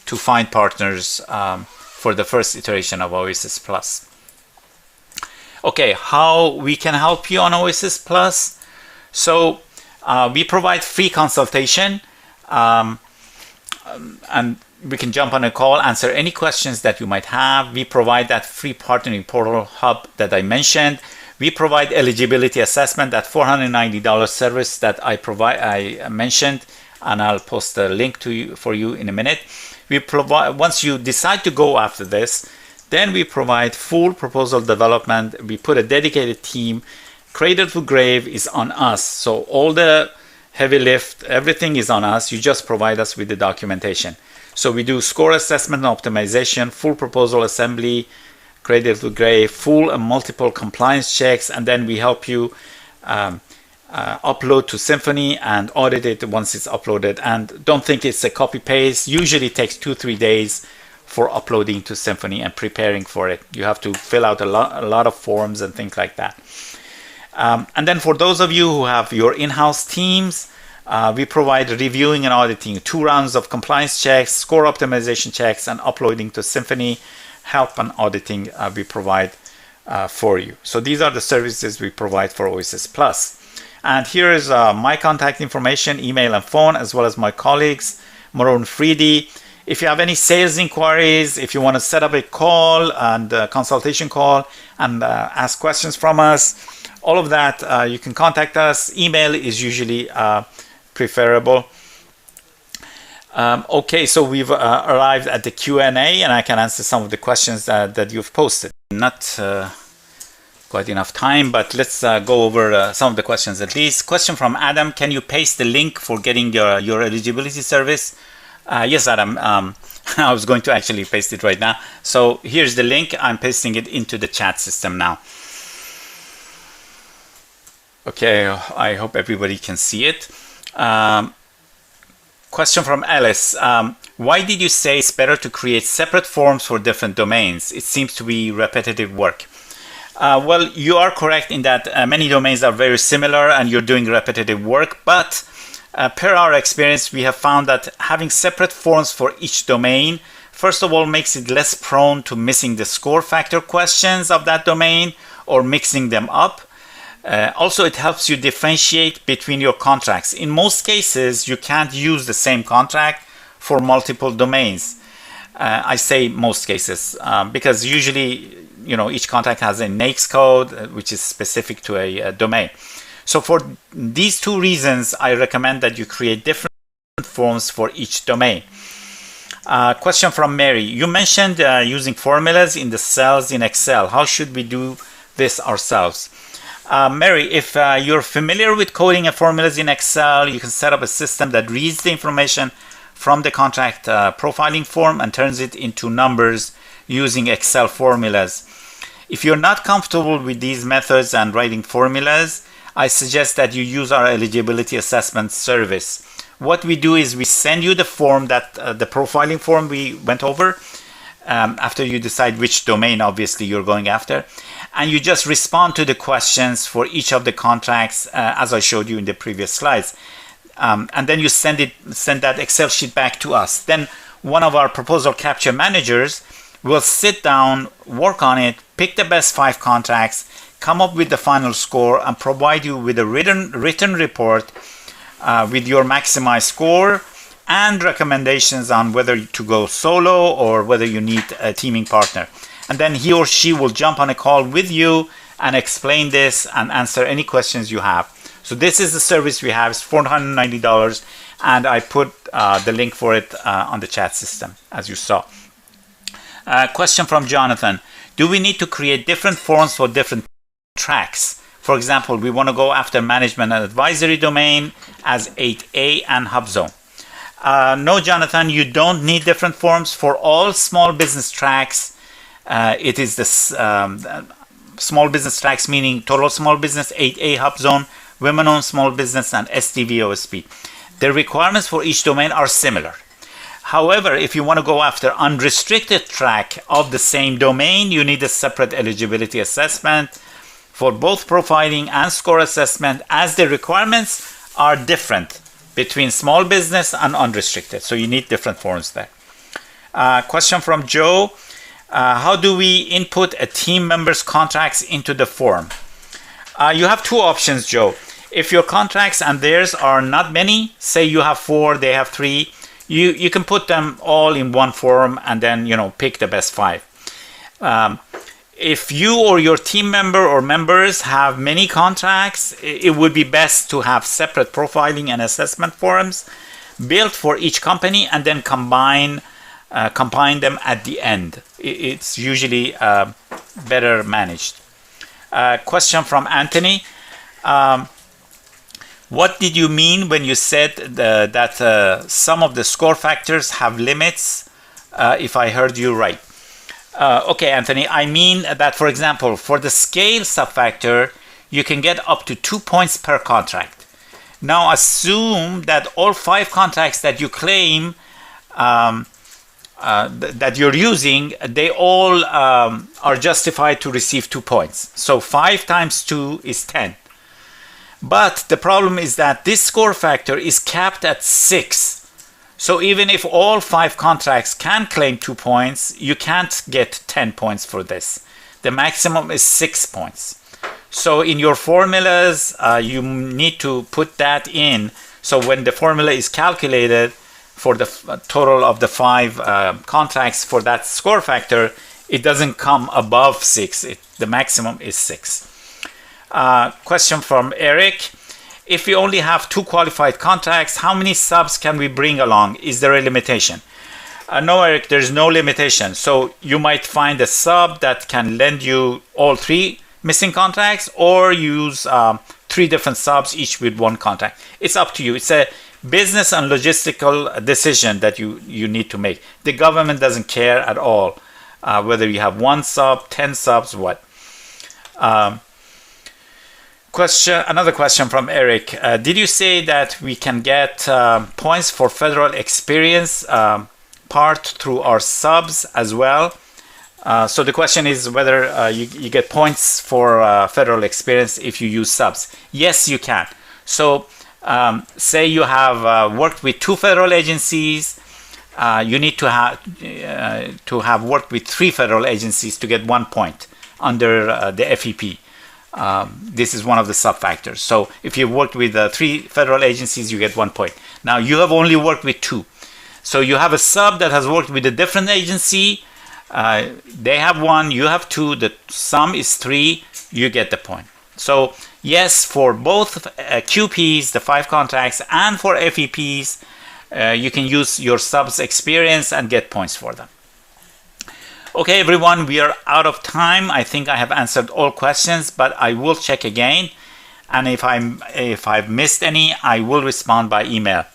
to find partners for the first iteration of OASIS Plus. Okay, how we can help you on OASIS Plus? So we provide free consultation, and we can jump on a call, answer any questions that you might have. We provide that free partnering portal hub that I mentioned. We provide eligibility assessment, that $490 service that I mentioned, and I'll post a link for you in a minute. We provide, once you decide to go after this, then we provide full proposal development. We put a dedicated team. Cradle to grave is on us. So all the heavy lift, everything is on us. You just provide us with the documentation. So we do score assessment and optimization, full proposal assembly, cradle to grave, full and multiple compliance checks, and then we help you upload to Symphony and audit it once it's uploaded. And don't think it's a copy paste. Usually it takes 2-3 days for uploading to Symphony and preparing for it. You have to fill out a lot of forms and things like that. And then for those of you who have your in-house teams, we provide reviewing and auditing, 2 rounds of compliance checks, score optimization checks, and uploading to Symphony. Help and auditing we provide for you. So these are the services we provide for OASIS Plus. And here is my contact information, email and phone, as well as my colleagues, Maroon Freedy. If you have any sales inquiries, if you want to set up a call and a consultation call and ask questions from us, all of that, you can contact us. Email is usually preferable. Okay, so we've arrived at the Q&A, and I can answer some of the questions that you've posted. Not quite enough time, but let's go over some of the questions at least. Question from Adam: can you paste the link for getting your eligibility service? Yes, Adam. I was going to actually paste it right now. So here's the link. I'm pasting it into the chat system now. Okay, I hope everybody can see it. Question from Alice. Why did you say it's better to create separate forms for different domains? It seems to be repetitive work. Well, you are correct in that many domains are very similar and you're doing repetitive work, but per our experience, we have found that having separate forms for each domain, first of all, makes it less prone to missing the score factor questions of that domain or mixing them up. Also, it helps you differentiate between your contracts. In most cases, you can't use the same contract for multiple domains. I say most cases because usually, each contract has a NAICS code, which is specific to a domain. So for these two reasons, I recommend that you create different forms for each domain. Question from Mary. You mentioned using formulas in the cells in Excel. How should we do this ourselves? Mary, if you're familiar with coding and formulas in Excel, you can set up a system that reads the information from the contract profiling form and turns it into numbers using Excel formulas. If you're not comfortable with these methods and writing formulas, I suggest that you use our eligibility assessment service. What we do is we send you the form that the profiling form we went over after you decide which domain obviously you're going after, and you just respond to the questions for each of the contracts as I showed you in the previous slides, and then you send that Excel sheet back to us. Then one of our proposal capture managers will sit down, work on it, pick the best 5 contracts, come up with the final score, and provide you with a written report with your maximized score and recommendations on whether to go solo or whether you need a teaming partner. And then he or she will jump on a call with you and explain this and answer any questions you have. So this is the service we have. It's $490, and I put the link for it on the chat system, as you saw. Question from Jonathan. Do we need to create different forms for different tracks? For example, we want to go after management and advisory domain as 8A and HubZone. No, Jonathan, you don't need different forms for all small business tracks. It is the small business tracks, meaning total small business, 8A HubZone, women-owned small business, and STV OSP. The requirements for each domain are similar. However, if you want to go after unrestricted track of the same domain, you need a separate eligibility assessment for both profiling and score assessment, as the requirements are different between small business and unrestricted. So you need different forms there. Question from Joe. How do we input a team member's contracts into the form? You have 2 options, Joe. If your contracts and theirs are not many, say you have 4, they have 3, you can put them all in one form and then pick the best 5. If you or your team member or members have many contracts, it would be best to have separate profiling and assessment forms built for each company and then combine them at the end. It's usually better managed. Question from Anthony. What did you mean when you said that some of the score factors have limits, if I heard you right? Okay, Anthony, I mean that, for example, for the scale subfactor, you can get up to 2 points per contract. Now, assume that all 5 contracts that you claim that you're using, they all are justified to receive 2 points. So 5 times 2 is 10. But the problem is that this score factor is capped at 6. So even if all 5 contracts can claim 2 points, you can't get 10 points for this. The maximum is 6 points. So in your formulas, you need to put that in. So when the formula is calculated for the total of the 5 contracts for that score factor, it doesn't come above 6. The maximum is 6. Question from Eric. If we only have 2 qualified contracts, how many subs can we bring along? Is there a limitation? No, Eric, there's no limitation. So you might find a sub that can lend you all 3 missing contracts, or use 3 different subs, each with 1 contract. It's up to you. It's a business and logistical decision that you need to make. The government doesn't care at all whether you have 1 sub, 10 subs, what. Another question from Eric. Did you say that we can get points for federal experience part through our subs as well? So the question is whether you get points for federal experience if you use subs. Yes, you can. So say you have worked with 2 federal agencies, you need to have worked with 3 federal agencies to get 1 point under the FEP. This is one of the sub factors. So if you worked with 3 federal agencies, you get 1 point. Now you have only worked with 2. So you have a sub that has worked with a different agency. They have 1, you have 2, the sum is 3, you get the point. So yes, for both QPs, the 5 contracts, and for FEPs, you can use your subs experience and get points for them. Okay, everyone, we are out of time. I think I have answered all questions, but I will check again. And if I've missed any, I will respond by email.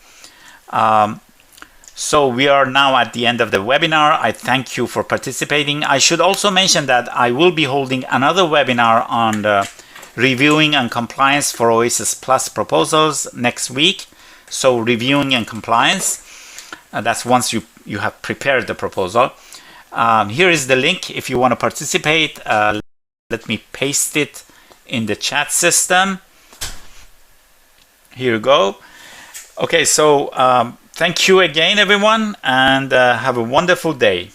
So we are now at the end of the webinar. I thank you for participating. I should also mention that I will be holding another webinar on the reviewing and compliance for OASIS Plus proposals next week. So reviewing and compliance, that's once you have prepared the proposal. Here is the link if you want to participate. Let me paste it in the chat system. Here you go. Okay, so thank you again, everyone, and have a wonderful day.